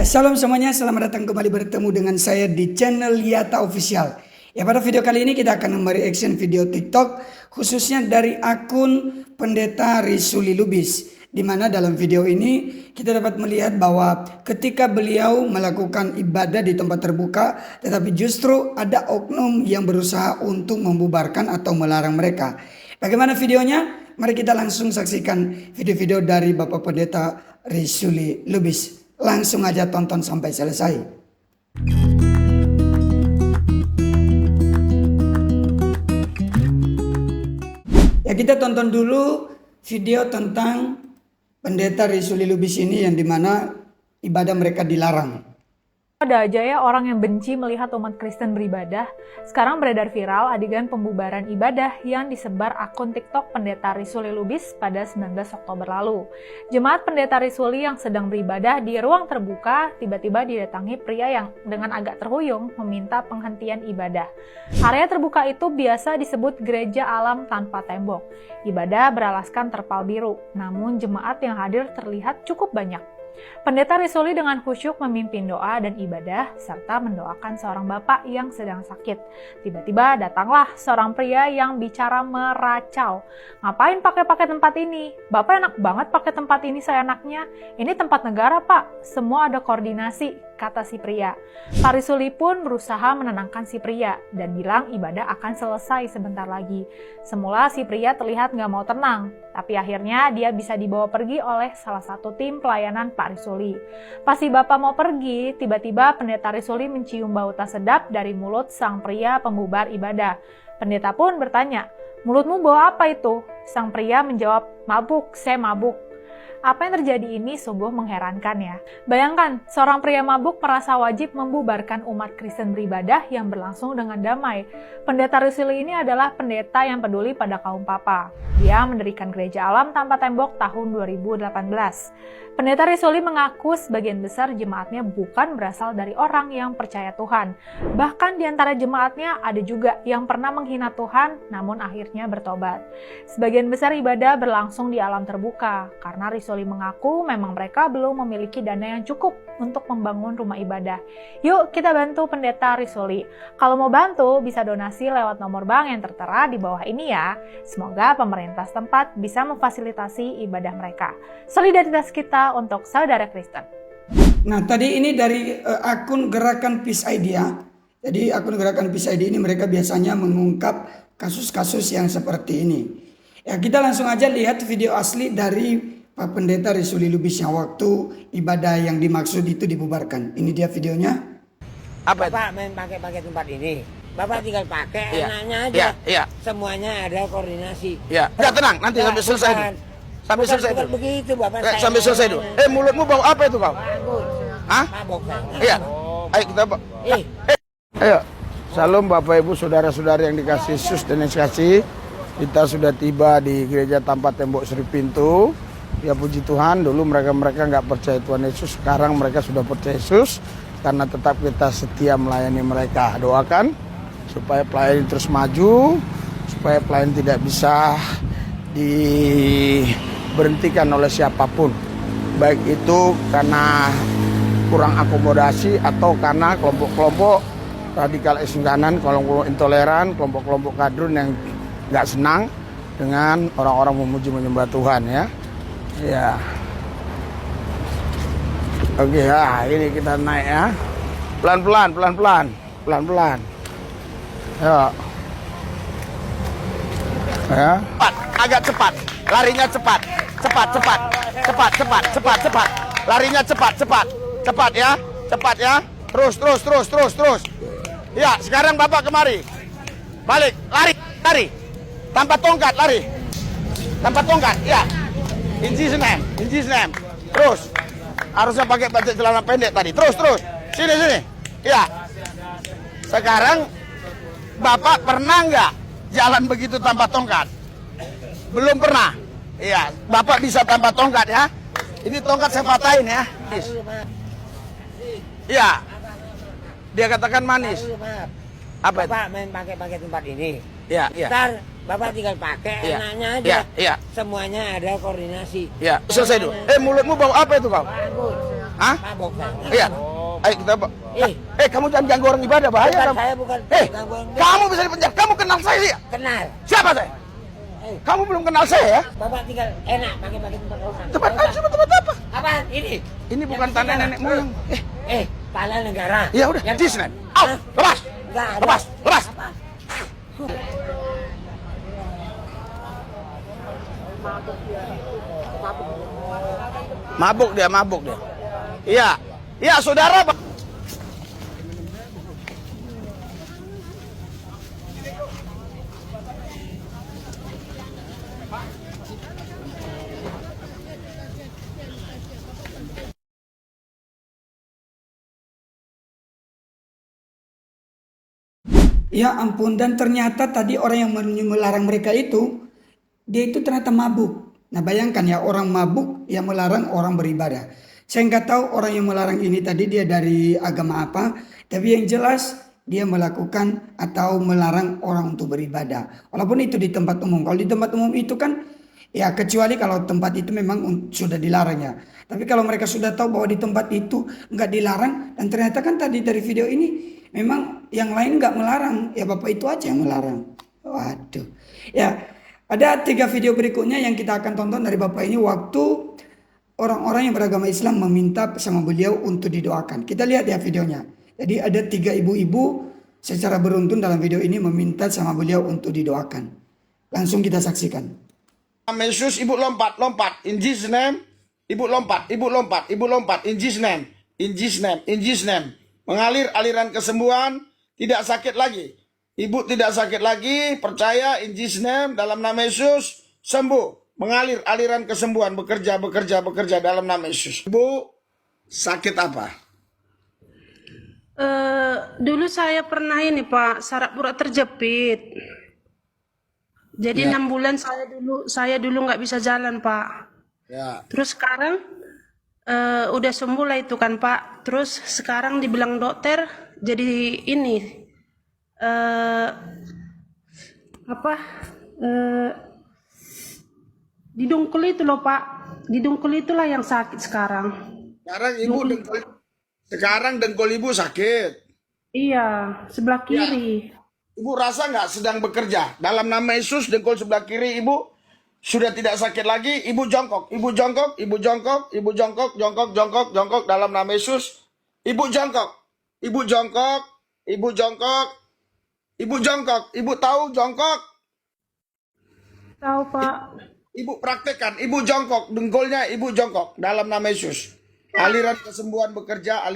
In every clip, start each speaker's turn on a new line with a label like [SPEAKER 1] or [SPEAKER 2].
[SPEAKER 1] Ya, salam semuanya, selamat datang kembali bertemu dengan saya di channel Yata Official. Ya, pada video kali ini kita akan mereaction video TikTok khususnya dari akun Pendeta Risuli Lubis, di mana dalam video ini kita dapat melihat bahwa ketika beliau melakukan ibadah di tempat terbuka, tetapi justru ada oknum yang berusaha untuk membubarkan atau melarang mereka. Bagaimana videonya? Mari kita langsung saksikan video-video dari Bapak Pendeta Risuli Lubis. Langsung aja tonton sampai selesai. Ya, kita tonton dulu video tentang Pendeta Risuli Lubis ini yang dimana ibadah mereka dilarang.
[SPEAKER 2] Ada aja ya orang yang benci melihat umat Kristen beribadah. Sekarang beredar viral adegan pembubaran ibadah yang disebar akun TikTok Pendeta Risuli Lubis pada 19 Oktober lalu. Jemaat Pendeta Risuli yang sedang beribadah di ruang terbuka tiba-tiba didatangi pria yang dengan agak terhuyung meminta penghentian ibadah. Area terbuka itu biasa disebut gereja alam tanpa tembok. Ibadah beralaskan terpal biru, namun jemaat yang hadir terlihat cukup banyak. Pendeta Risuli dengan khusyuk memimpin doa dan ibadah serta mendoakan seorang bapak yang sedang sakit. Tiba-tiba datanglah seorang pria yang bicara meracau. "Ngapain pakai tempat ini? Bapak enak banget pakai tempat ini seenaknya. Ini tempat negara, Pak. Semua ada koordinasi," kata si pria. Pak Risuli pun berusaha menenangkan si pria dan bilang ibadah akan selesai sebentar lagi. Semula si pria terlihat nggak mau tenang, tapi akhirnya dia bisa dibawa pergi oleh salah satu tim pelayanan Pak Risuli. Pas si bapak mau pergi, tiba-tiba Pendeta Risuli mencium bau tak sedap dari mulut sang pria pembubar ibadah. Pendeta pun bertanya, "Mulutmu bau apa itu?" Sang pria menjawab, "Mabuk, saya mabuk." Apa yang terjadi ini sungguh mengherankan ya. Bayangkan, seorang pria mabuk merasa wajib membubarkan umat Kristen beribadah yang berlangsung dengan damai. Pendeta Risuli ini adalah pendeta yang peduli pada kaum papa. Dia mendirikan gereja alam tanpa tembok tahun 2018. Pendeta Risuli mengaku sebagian besar jemaatnya bukan berasal dari orang yang percaya Tuhan. Bahkan di antara jemaatnya ada juga yang pernah menghina Tuhan namun akhirnya bertobat. Sebagian besar ibadah berlangsung di alam terbuka karena Risuli mengaku memang mereka belum memiliki dana yang cukup untuk membangun rumah ibadah. Yuk kita bantu Pendeta Risuli. Kalau mau bantu bisa donasi lewat nomor bank yang tertera di bawah ini ya. Semoga pemerintah setempat bisa memfasilitasi ibadah mereka. Solidaritas kita untuk saudara Kristen.
[SPEAKER 1] Nah, tadi ini dari akun Gerakan Peace Idea. Jadi akun Gerakan Peace Idea ini mereka biasanya mengungkap kasus-kasus yang seperti ini. Ya, kita langsung aja lihat video asli dari Pak Pendeta Risuli Lubis yang waktu ibadah yang dimaksud itu dibubarkan. Ini dia videonya.
[SPEAKER 3] Apa itu?
[SPEAKER 4] Bapak main pakai tempat ini. Bapak tinggal pakai,
[SPEAKER 3] Iya.
[SPEAKER 4] enaknya aja.
[SPEAKER 3] Iya, iya.
[SPEAKER 4] Semuanya ada koordinasi.
[SPEAKER 3] Ya, udah tenang, nanti
[SPEAKER 4] Ya,
[SPEAKER 3] sampai selesai dulu.
[SPEAKER 4] bukan.
[SPEAKER 3] Sampai selesai
[SPEAKER 4] Bukan
[SPEAKER 3] dulu.
[SPEAKER 4] begitu, Bapak.
[SPEAKER 3] Sampai selesai dulu. Mulutmu bau apa itu kau?
[SPEAKER 4] Bagus.
[SPEAKER 3] Hah?
[SPEAKER 4] Mabok saya.
[SPEAKER 3] Iya. Ayo kita Ayo. Salam Bapak Ibu saudara-saudara yang dikasih Yesus dan yang dikasih. Kita sudah tiba di gereja tanpa tembok Sri Pintu. Ya puji Tuhan, dulu mereka nggak percaya Tuhan Yesus, sekarang mereka sudah percaya Yesus karena tetap kita setia melayani mereka. Doakan supaya pelayan terus maju, supaya pelayan tidak bisa diberhentikan oleh siapapun, baik itu karena kurang akomodasi atau karena kelompok-kelompok radikal ekstrem kanan, kelompok intoleran, kelompok-kelompok kadrun yang nggak senang dengan orang-orang memuji menyembah Tuhan ya. Ya. Oke ya, ini kita naik ya. Pelan-pelan. Ya. Ya. Agak cepat. Larinya cepat. Cepat. Larinya cepat. Cepat ya. Terus. Ya, sekarang Bapak kemari. Balik, lari. Tanpa tongkat lari. Ya. In Jesus name. Terus. Harusnya pakai baju celana pendek tadi. Terus. Sini. Ya. Sekarang Bapak pernah nggak jalan begitu tanpa tongkat? Belum pernah. Iya, Bapak bisa tanpa tongkat ya. Ini tongkat saya patahin ya. Iya. Dia katakan manis. Apa itu?
[SPEAKER 4] Bapak main pakai tempat ini.
[SPEAKER 3] Iya.
[SPEAKER 4] Ntar Bapak tinggal pakai,
[SPEAKER 3] Iya.
[SPEAKER 4] enaknya aja.
[SPEAKER 3] Iya.
[SPEAKER 4] Semuanya ada koordinasi.
[SPEAKER 3] Ya, selesai dulu. Mulutmu bau apa itu kau?
[SPEAKER 4] Bagus.
[SPEAKER 3] Hah?
[SPEAKER 4] Mabok saya.
[SPEAKER 3] Iya. Ayo kita. Kamu jangan ganggu orang ibadah, bahaya.
[SPEAKER 4] Bukan,
[SPEAKER 3] Ram.
[SPEAKER 4] saya bukan ganggu orang ibadah.
[SPEAKER 3] Kamu bisa dipenjara. Kamu kenal saya ya?
[SPEAKER 4] Kenal.
[SPEAKER 3] Siapa saya? Kamu belum kenal saya ya?
[SPEAKER 4] Bapak tinggal enak pakai tempat orang.
[SPEAKER 3] Tempat apa?
[SPEAKER 4] Apa ini?
[SPEAKER 3] Ini bukan tanah nenek moyang.
[SPEAKER 4] Tanah negara.
[SPEAKER 3] Ya udah,
[SPEAKER 4] Yang-
[SPEAKER 3] Disney. Out,
[SPEAKER 4] Hah?
[SPEAKER 3] lepas.
[SPEAKER 4] Nggak ada.
[SPEAKER 3] Lepas.
[SPEAKER 4] Apa?
[SPEAKER 3] Mabuk dia. Iya. Iya, saudara.
[SPEAKER 1] Ya ampun, dan ternyata tadi orang yang melarang mereka itu, dia itu ternyata mabuk. Nah bayangkan ya, orang mabuk yang melarang orang beribadah. Saya nggak tahu orang yang melarang ini tadi dia dari agama apa, tapi yang jelas dia melakukan atau melarang orang untuk beribadah. Walaupun itu di tempat umum. Kalau di tempat umum itu kan, ya kecuali kalau tempat itu memang sudah dilarang ya. Tapi kalau mereka sudah tahu bahwa di tempat itu nggak dilarang, dan ternyata kan tadi dari video ini memang yang lain nggak melarang, ya Bapak itu aja yang melarang. Waduh. Ya, ada 3 video berikutnya yang kita akan tonton dari Bapak ini waktu orang-orang yang beragama Islam meminta sama beliau untuk didoakan. Kita lihat ya videonya. Jadi ada 3 ibu-ibu secara beruntun dalam video ini meminta sama beliau untuk didoakan. Langsung kita saksikan.
[SPEAKER 3] Nama Yesus, ibu lompat. In Jesus name. Ibu lompat. In Jesus name. In Jesus name. Mengalir aliran kesembuhan, tidak sakit lagi. Ibu tidak sakit lagi, percaya in Jesus name, dalam nama Yesus, sembuh. Mengalir aliran kesembuhan, bekerja dalam nama Yesus. Ibu, sakit apa?
[SPEAKER 5] Dulu saya pernah ini Pak, saraf urat terjepit. Jadi 6 bulan saya dulu nggak bisa jalan Pak.
[SPEAKER 3] Ya.
[SPEAKER 5] Terus sekarang udah sembuh lah itu kan Pak. Terus sekarang dibilang dokter jadi ini di dengkul itu loh Pak. Di dengkul itulah yang sakit sekarang.
[SPEAKER 3] Sekarang dengkul ibu sakit.
[SPEAKER 5] Iya, sebelah kiri.
[SPEAKER 3] Ibu rasa nggak sedang bekerja? Dalam nama Yesus, dengkul sebelah kiri ibu sudah tidak sakit lagi. Ibu jongkok. Jongkok dalam nama Yesus. Ibu jongkok. Ibu tahu jongkok?
[SPEAKER 5] Tahu Pak.
[SPEAKER 3] Ibu praktekkan. Ibu jongkok. Dengkulnya ibu jongkok dalam nama Yesus. Aliran kesembuhan bekerja.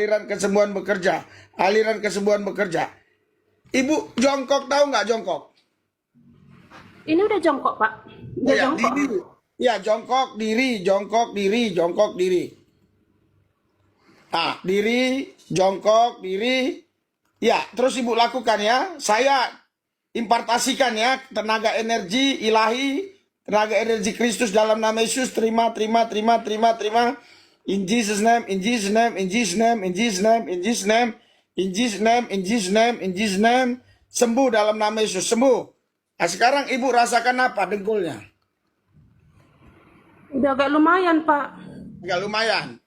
[SPEAKER 3] Ibu jongkok, tahu nggak jongkok?
[SPEAKER 5] Ini udah jongkok Pak. Udah jongkok.
[SPEAKER 3] Diri. Ya, jongkok diri. Ah, diri, jongkok, diri. Ya, terus ibu lakukan ya. Saya impartasikan ya tenaga energi ilahi, tenaga energi Kristus dalam nama Yesus. Terima. In Jesus name. Sembuh dalam nama Yesus, sembuh. Nah, sekarang ibu rasakan apa dengkulnya?
[SPEAKER 5] Udah agak lumayan Pak.
[SPEAKER 3] Agak lumayan.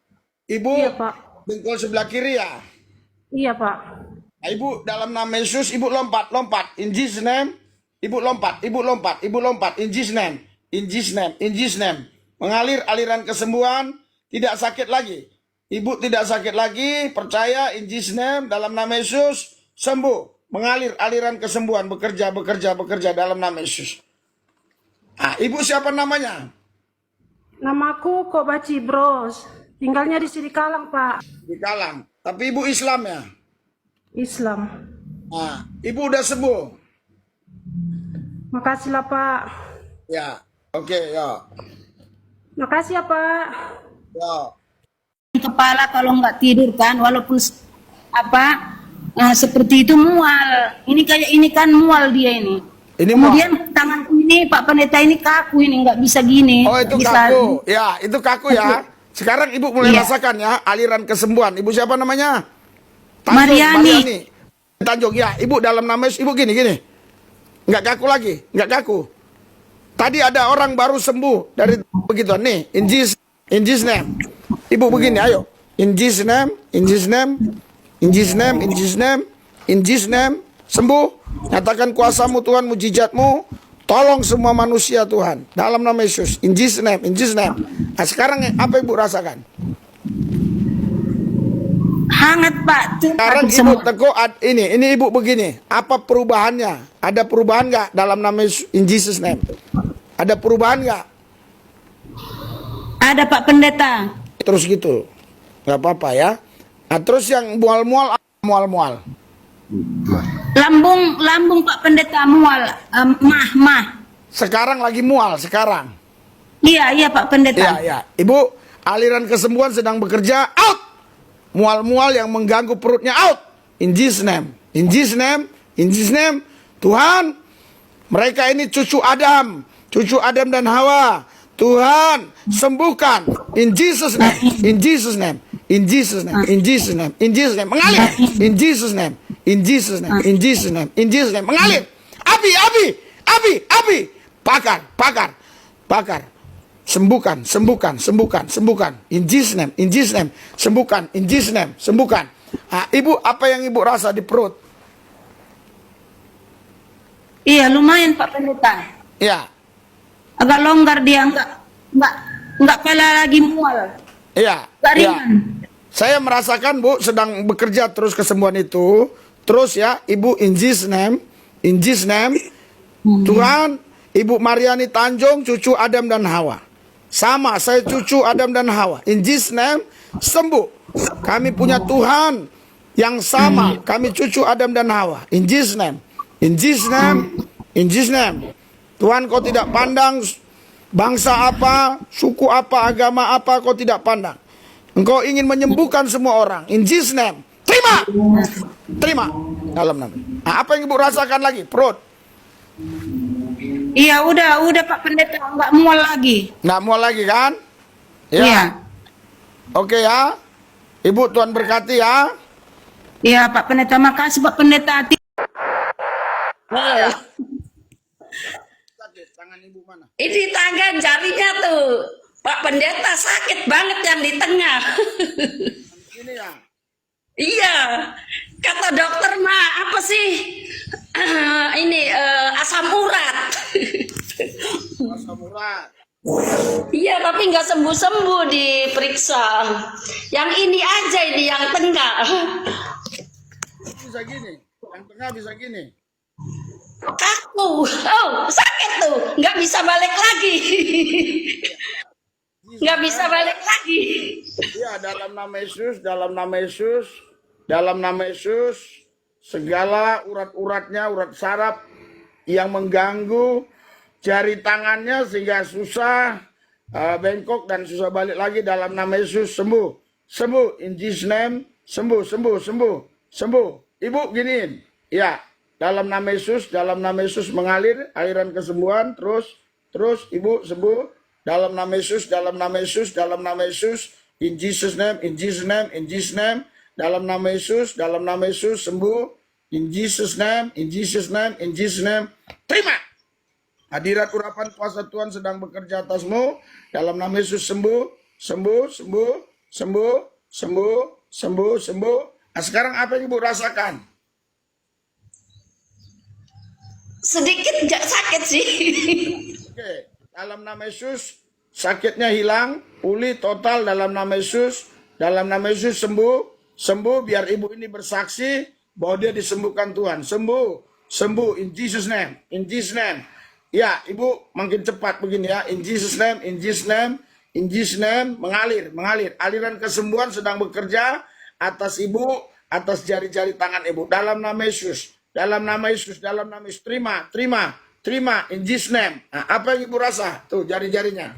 [SPEAKER 3] Ibu,
[SPEAKER 5] Iya Pak.
[SPEAKER 3] dengkul sebelah kiri ya.
[SPEAKER 5] Iya Pak.
[SPEAKER 3] Nah, ibu dalam nama Yesus, ibu lompat. In Jesus name. Ibu lompat. In Jesus name. Mengalir aliran kesembuhan, tidak sakit lagi. Ibu tidak sakit lagi, percaya in Jesus name, dalam nama Yesus, sembuh. Mengalir aliran kesembuhan, bekerja dalam nama Yesus. Ah, ibu siapa namanya?
[SPEAKER 5] Namaku Kok Baci Bros. Tinggalnya di Sirikalang Pak.
[SPEAKER 3] Di Kalang. Tapi ibu Islam ya?
[SPEAKER 5] Islam.
[SPEAKER 3] Ah, ibu udah sembuh?
[SPEAKER 5] Makasih lah Pak.
[SPEAKER 3] Ya, oke, ya.
[SPEAKER 5] Makasih ya Pak.
[SPEAKER 3] Ya.
[SPEAKER 6] Kepala kalau nggak tidur kan, walaupun seperti itu mual. Ini kan mual dia ini. Kemudian tangan ini Pak Pendeta ini kaku ini, nggak bisa gini.
[SPEAKER 3] Oh, itu
[SPEAKER 6] bisa,
[SPEAKER 3] kaku. Ya, itu kaku ya. Sekarang ibu mulai
[SPEAKER 6] Iya.
[SPEAKER 3] rasakan ya aliran kesembuhan. Ibu siapa namanya?
[SPEAKER 6] Mariani.
[SPEAKER 3] Tanjung ya. Ibu dalam nama Yesus, ibu gini. Nggak kaku lagi, nggak kaku. Tadi ada orang baru sembuh dari begitu nih. In Jesus name. Ibu begini, ayo. In Jesus name, in Jesus name, in Jesus name, in Jesus name, in Jesus name. Sembuh. Nyatakan kuasamu Tuhan, mujizatmu. Tolong semua manusia Tuhan. Dalam nama Yesus. In Jesus name, in Jesus name. Nah, sekarang apa Ibu rasakan?
[SPEAKER 6] Hangat Pak. Tuh,
[SPEAKER 3] Sekarang
[SPEAKER 6] takut
[SPEAKER 3] Ibu
[SPEAKER 6] semua.
[SPEAKER 3] teguh ini Ibu begini. Apa perubahannya? Ada perubahan nggak dalam nama Yesus? In Jesus name. Ada perubahan nggak?
[SPEAKER 6] Ada Pak Pendeta.
[SPEAKER 3] Terus gitu. Nggak apa-apa ya. Nah, terus yang mual-mual.
[SPEAKER 6] Lambung Pak Pendeta mual. Mah.
[SPEAKER 3] Sekarang lagi mual, sekarang.
[SPEAKER 6] Iya Pak Pendeta.
[SPEAKER 3] Ya. Ibu, aliran kesembuhan sedang bekerja, out. Mual-mual yang mengganggu perutnya, out. In Jesus name. In Jesus name. In Jesus name. Tuhan, mereka ini cucu Adam dan Hawa. Tuhan, sembuhkan. In Jesus name. In Jesus name. In Jesus name. In Jesus name. In Jesus name. Mengalir. In Jesus name. In Jesus name. In Jesus name. In Jesus name. Mengalir. Api. Bakar. Sembuhkan. In Jesus name. In Jesus name. Sembuhkan. In Jesus name. Sembuhkan. Nah, Ibu, apa yang Ibu rasa di perut?
[SPEAKER 6] Iya lumayan Pak Pendeta.
[SPEAKER 3] Ya.
[SPEAKER 6] Agak longgar dia, enggak pala lagi mual.
[SPEAKER 3] Iya.
[SPEAKER 6] Enggak
[SPEAKER 3] Ya.
[SPEAKER 6] ringan.
[SPEAKER 3] Saya merasakan Bu sedang bekerja terus kesembuhan itu. Terus ya, Ibu in Jesus name. In Jesus name. Tuhan, Ibu Mariani Tanjung, cucu Adam dan Hawa. Sama, saya cucu Adam dan Hawa. In Jesus name, sembuh. Kami punya Tuhan yang sama. Kami cucu Adam dan Hawa. In Jesus name. In Jesus name. In Jesus name. Tuhan, kau tidak pandang bangsa apa, suku apa, agama apa, kau tidak pandang. Engkau ingin menyembuhkan semua orang. In Jesus name. Terima. Dalam nama. Nah, apa yang Ibu rasakan lagi? Perut.
[SPEAKER 6] Iya udah Pak Pendeta, enggak mual lagi.
[SPEAKER 3] Nggak mual lagi kan? Ya.
[SPEAKER 6] Iya.
[SPEAKER 3] Oke ya. Ibu, Tuhan berkati ya.
[SPEAKER 6] Iya Pak Pendeta, makasih Pak Pendeta.
[SPEAKER 3] Tangan Ibu mana?
[SPEAKER 7] Ini tangan jarinya tuh, Pak Pendeta sakit banget yang di tengah.
[SPEAKER 3] Ini ya.
[SPEAKER 7] Iya, kata dokter mah apa sih? Ini asam urat.
[SPEAKER 3] Asam urat.
[SPEAKER 7] Iya, tapi nggak sembuh-sembuh diperiksa. Yang ini aja ini yang tengah.
[SPEAKER 3] Bisa gini. Yang tengah bisa gini.
[SPEAKER 7] Kaku. Oh, sakit tuh. Nggak bisa balik lagi. Nggak bisa balik lagi.
[SPEAKER 3] Ya, dalam nama Yesus, dalam nama Yesus, dalam nama Yesus, segala urat-uratnya, urat saraf yang mengganggu jari tangannya sehingga susah bengkok dan susah balik lagi, dalam nama Yesus sembuh. Sembuh in Jesus name, sembuh. Ibu giniin. Ya, dalam nama Yesus mengalir aliran kesembuhan, terus Ibu sembuh. Dalam nama Yesus, in Jesus name, dalam nama Yesus sembuh, in Jesus name, terima. Hadirat urapan kuasa Tuhan sedang bekerja atasmu, dalam nama Yesus sembuh. Nah, sekarang apa yang Ibu rasakan?
[SPEAKER 7] Sedikit nggak sakit sih.
[SPEAKER 3] Oke, dalam nama Yesus sakitnya hilang, pulih total dalam nama Yesus. Dalam nama Yesus sembuh biar Ibu ini bersaksi bahwa dia disembuhkan Tuhan. Sembuh in Jesus name. Ya, Ibu makin cepat begini ya. In Jesus name, mengalir. Aliran kesembuhan sedang bekerja atas Ibu, atas jari-jari tangan Ibu. Dalam nama Yesus. Terima in Jesus name. Nah, apa yang Ibu rasa? Tuh jari-jarinya.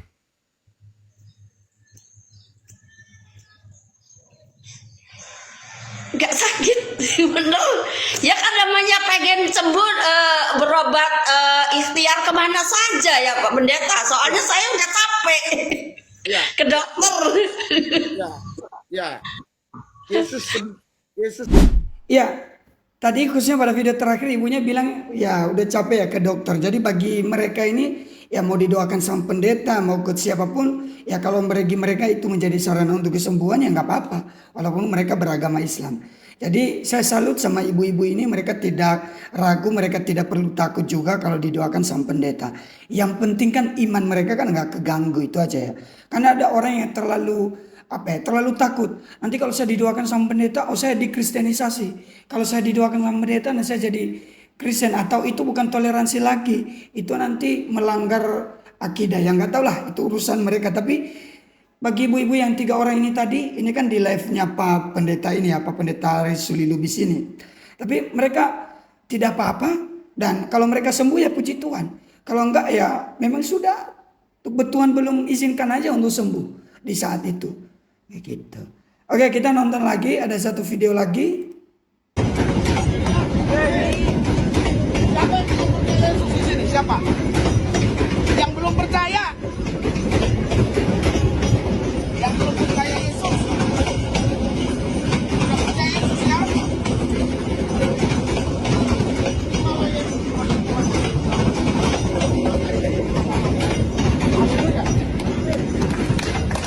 [SPEAKER 7] Nggak sakit, bener. Ya kan namanya pengen sembuh, berobat ikhtiar kemana saja ya Pak Pendeta. Soalnya saya udah capek
[SPEAKER 3] Ya.
[SPEAKER 7] ke dokter.
[SPEAKER 3] Ya. Yesus.
[SPEAKER 1] Ya, tadi khususnya pada video terakhir ibunya bilang ya udah capek ya ke dokter. Jadi bagi mereka ini Ya mau didoakan sama pendeta, mau ke siapapun, ya kalau bagi mereka itu menjadi sarana untuk kesembuhan ya nggak apa-apa, walaupun mereka beragama Islam. Jadi saya salut sama ibu-ibu ini, mereka tidak ragu, mereka tidak perlu takut juga kalau didoakan sama pendeta. Yang penting kan iman mereka kan nggak keganggu, itu aja ya. Karena ada orang yang terlalu takut. Nanti kalau saya didoakan sama pendeta, oh saya dikristenisasi. Kalau saya didoakan sama pendeta, nah saya jadi Kristen, atau itu bukan toleransi lagi, itu nanti melanggar akidah. Yang nggak tahu lah, itu urusan mereka. Tapi bagi ibu-ibu yang 3 orang ini tadi, ini kan di live-nya Pak Pendeta ini ya, Pak Pendeta Risuli Lubis ini. Tapi mereka tidak apa-apa, dan kalau mereka sembuh ya puji Tuhan. Kalau enggak ya memang sudah, Tuhan belum izinkan aja untuk sembuh di saat itu. Gitu. Oke, kita nonton lagi, ada satu video lagi.
[SPEAKER 3] Siapa? Yang belum percaya. Yang belum percaya Yesus. Belum percaya Yesus ya?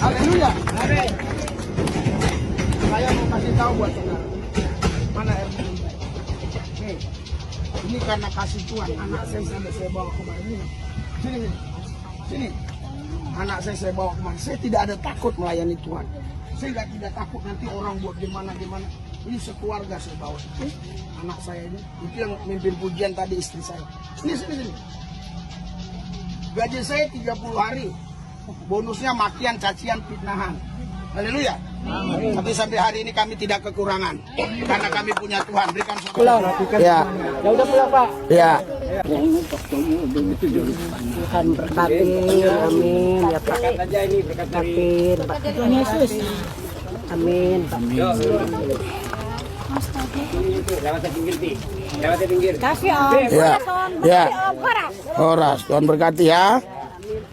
[SPEAKER 3] Haleluya. Amin. Saya mau kasih tahu buat saudara. Mana air minum? Nih. Ini karena kasih Tuhan, anak saya bawa kemari ini. Sini. Anak saya bawa kemari. Saya tidak ada takut melayani Tuhan. Saya tidak takut nanti orang buat gimana. Ini sekeluarga saya bawa. Anak saya ini, itu yang mimpin pujian tadi istri saya. Sini. Gaji saya 30 hari. Bonusnya makian, cacian, fitnahan. Haleluya. Tapi sampai hari ini kami tidak kekurangan. Karena kami punya Tuhan. Berikan syukur. Ya.
[SPEAKER 4] Ya udah pulang Pak.
[SPEAKER 3] Ya.
[SPEAKER 4] Tuhan berkati, amin ya Pak. Aja ini berkati Pak Tuhan Yesus. Amin. Lewat pinggir. Kasih Om.
[SPEAKER 3] Ya. Horas. Tuhan berkati ya.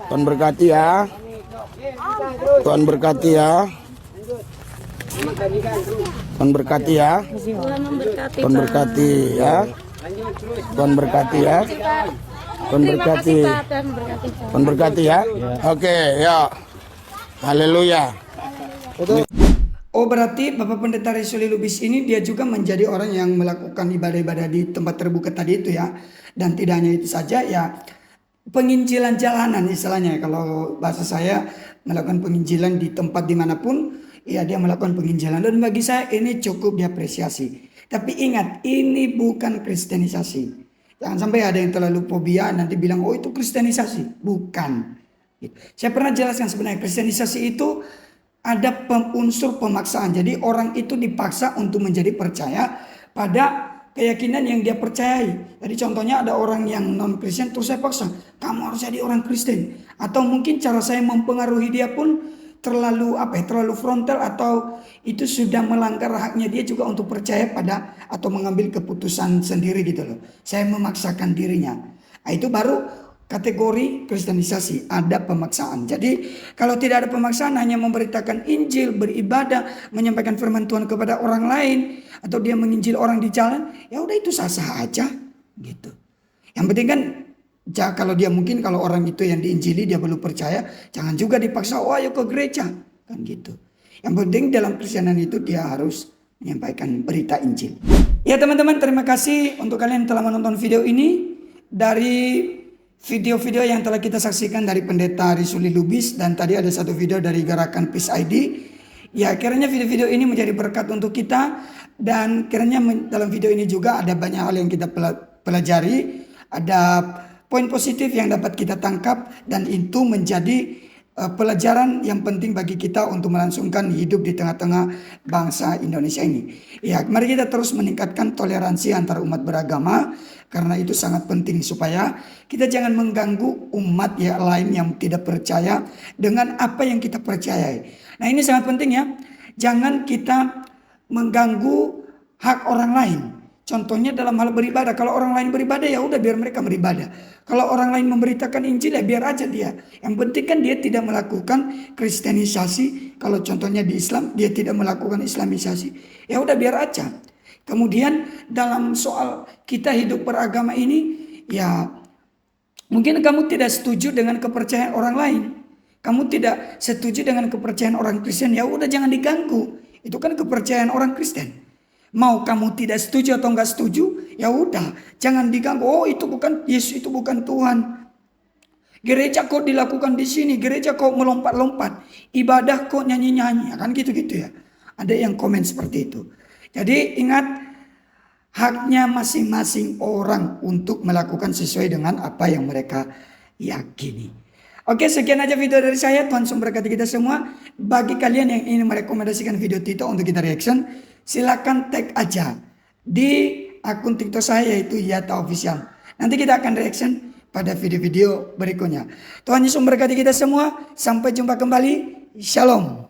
[SPEAKER 3] Tuhan berkati ya. Tuhan berkati ya. Tuhan berkati ya. Tuhan berkati ya. Tuhan berkati ya. Tuhan berkati. Tuhan berkati ya. Oke, ya. Haleluya.
[SPEAKER 1] Oh berarti Bapak Pendeta Risuli Lubis ini dia juga menjadi orang yang melakukan ibadah-ibadah di tempat terbuka tadi itu ya. Dan tidak hanya itu saja ya, penginjilan jalanan istilahnya. Kalau bahasa saya, melakukan penginjilan di tempat dimanapun, ya dia melakukan penginjilan. Dan bagi saya ini cukup diapresiasi. Tapi ingat, ini bukan kristenisasi. Jangan sampai ada yang terlalu fobia nanti bilang, oh itu kristenisasi. Bukan. Saya pernah jelaskan sebenarnya kristenisasi itu ada unsur pemaksaan. Jadi orang itu dipaksa untuk menjadi percaya pada keyakinan yang dia percayai. Jadi contohnya ada orang yang non Kristen terus saya paksa, kamu harus jadi orang Kristen. Atau mungkin cara saya mempengaruhi dia pun terlalu terlalu frontal, atau itu sudah melanggar haknya dia juga untuk percaya pada atau mengambil keputusan sendiri gitu loh. Saya memaksakan dirinya. Nah, itu baru kategori kristenisasi, ada pemaksaan. Jadi kalau tidak ada pemaksaan, hanya memberitakan Injil, beribadah, menyampaikan firman Tuhan kepada orang lain, atau dia menginjil orang di jalan, ya udah itu sah-sah aja gitu. Yang penting kan kalau dia mungkin kalau orang itu yang diinjili dia belum percaya, jangan juga dipaksa, oh ayo ke gereja kan gitu. Yang penting dalam Kristenan itu dia harus menyampaikan berita Injil. Ya teman-teman, terima kasih untuk kalian yang telah menonton video ini. Dari video-video yang telah kita saksikan dari Pendeta Risuli Lubis, dan tadi ada satu video dari Gerakan Peace ID. Ya kiranya video-video ini menjadi berkat untuk kita, dan kiranya dalam video ini juga ada banyak hal yang kita pelajari, ada poin positif yang dapat kita tangkap, dan itu menjadi pelajaran yang penting bagi kita untuk melangsungkan hidup di tengah-tengah bangsa Indonesia ini. Ya, mari kita terus meningkatkan toleransi antar umat beragama, karena itu sangat penting supaya kita jangan mengganggu umat yang lain yang tidak percaya dengan apa yang kita percayai. Nah, ini sangat penting ya. Jangan kita mengganggu hak orang lain. Contohnya dalam hal beribadah, kalau orang lain beribadah ya udah biar mereka beribadah. Kalau orang lain memberitakan Injil ya biar aja dia. Yang penting kan dia tidak melakukan kristenisasi. Kalau contohnya di Islam dia tidak melakukan islamisasi. Ya udah biar aja. Kemudian dalam soal kita hidup beragama ini ya Mungkin kamu tidak setuju dengan kepercayaan orang lain. Kamu tidak setuju dengan kepercayaan orang Kristen, ya udah jangan diganggu. Itu kan kepercayaan orang Kristen. Mau kamu tidak setuju atau enggak setuju, ya udah jangan diganggu. Oh itu bukan Yesus, itu bukan Tuhan. Gereja kok dilakukan di sini, gereja kok melompat-lompat, ibadah kok nyanyi-nyanyi, kan gitu-gitu ya. Ada yang komen seperti itu. Jadi ingat, haknya masing-masing orang untuk melakukan sesuai dengan apa yang mereka yakini. Oke, sekian aja video dari saya. Tuhan memberkati kita semua. Bagi kalian yang ingin merekomendasikan video TikTok untuk kita reaction, silakan tag aja di akun TikTok saya, yaitu Yata Official. Nanti kita akan reaction pada video-video berikutnya. Tuhan Yesus memberkati kita semua. Sampai jumpa kembali. Shalom.